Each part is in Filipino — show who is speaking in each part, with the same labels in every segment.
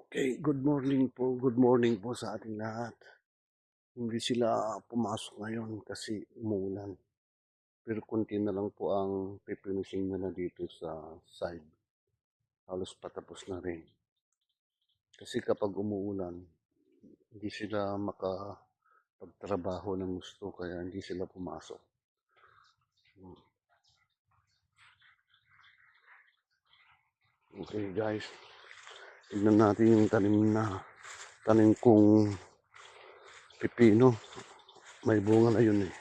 Speaker 1: Okay, good morning po. Good morning po sa ating lahat. Hindi sila pumasok ngayon kasi umuulan. Pero konti na lang po ang pipinishing nila dito sa side. Halos patapos na rin. Kasi kapag umuulan, hindi sila makapagtrabaho ng gusto kaya hindi sila pumasok. Okay guys, tignan natin yung tanim kong pipino. May bunga na yun eh.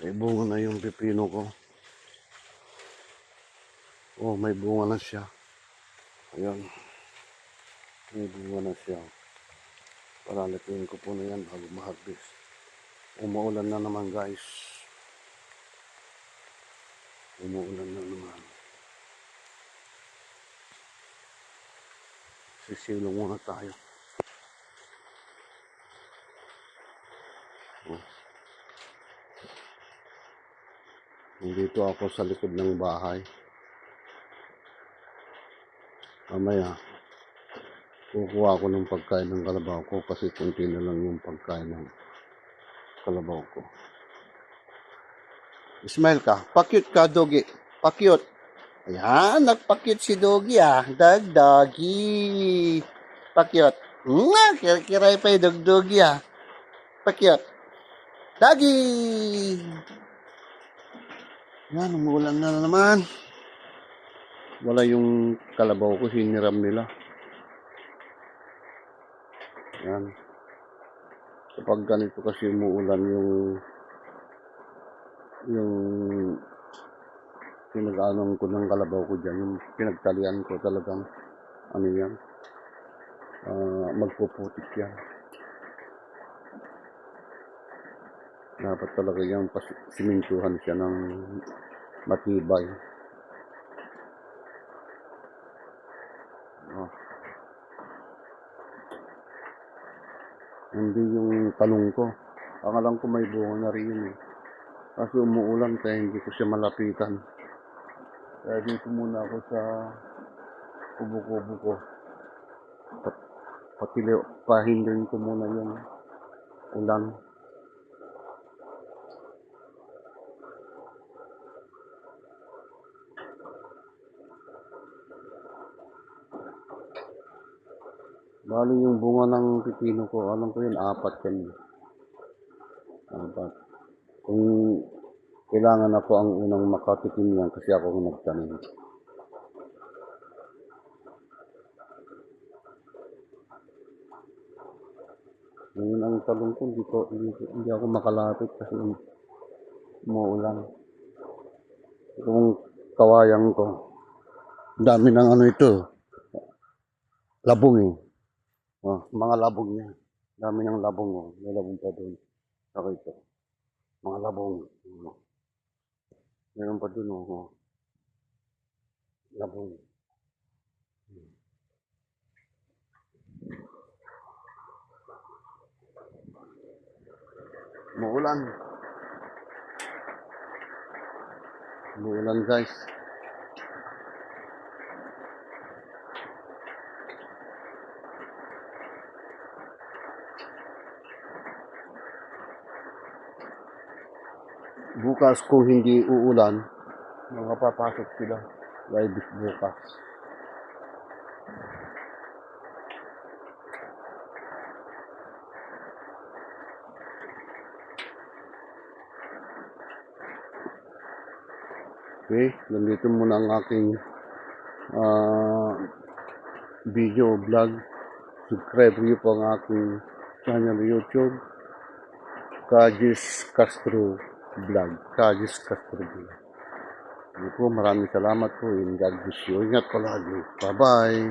Speaker 1: May bunga na yung pipino ko. Oh, may bunga na siya. Ayan. May bunga na siya. Palalakihin ko po na yan bago ma-harvest. Umuulan na naman guys. Umuulan na naman. Sisilong muna tayo. Oh. Nandito ako sa likod ng bahay. Mamaya, kukuha ako ng pagkain ng kalabaw ko kasi kunti na lang yung pagkain ng kalabaw ko. Smile ka. Pakyut ka, Dogi. Pakyut. Ayan, nagpakyut si Dogi ah. Doggy. Pakyut. Kiray pa yung Dogi ah. Pakyut. Doggy. Yan, umuulan na naman. Wala yung kalabaw ko, hiniram nila. Yan. Kapag ganito kasi umuulan yung pinag-aanong ko ng kalabaw ko dyan, yung pinagtalian ko talagang, ano yan, magpuputik yan. Dapat talaga yung simintuhan siya ng matibay. Oh. Hindi yung talong ko. Pangalan ko may bunga na rin yun eh. Kasi umuulan kaya hindi ko siya malapitan. Kaya dito muna ako sa kubo-kubo ko. Pahinduin ko muna yung ulan. Bali yung bunga ng pipino ko, alam ko yun, 4 yan. 4. Kung kailangan ako ang unang makatikim yan kasi ako ang nagtanim. Ngayon ang talong ko, hindi ako makalapit kasi umuulan. Itong kawayang ko, dami ng ano ito, labong eh. Oh, mga labong niya. Dami ng labong oh. May labong pa doon. Saka ito. Mga labong. Meron pa doon oh. Labong. Umuulan. Umuulan guys. Bukas kung hindi uulan, makapapasok sila. Live bukas. Okay, nandito muna ang aking video vlog. Subscribe niyo po ang aking channel YouTube. Kajis Castro Vlog. Kajis Castro Vlog. Maraming salamat po. God bless you. Ingat palagi. Bye-bye.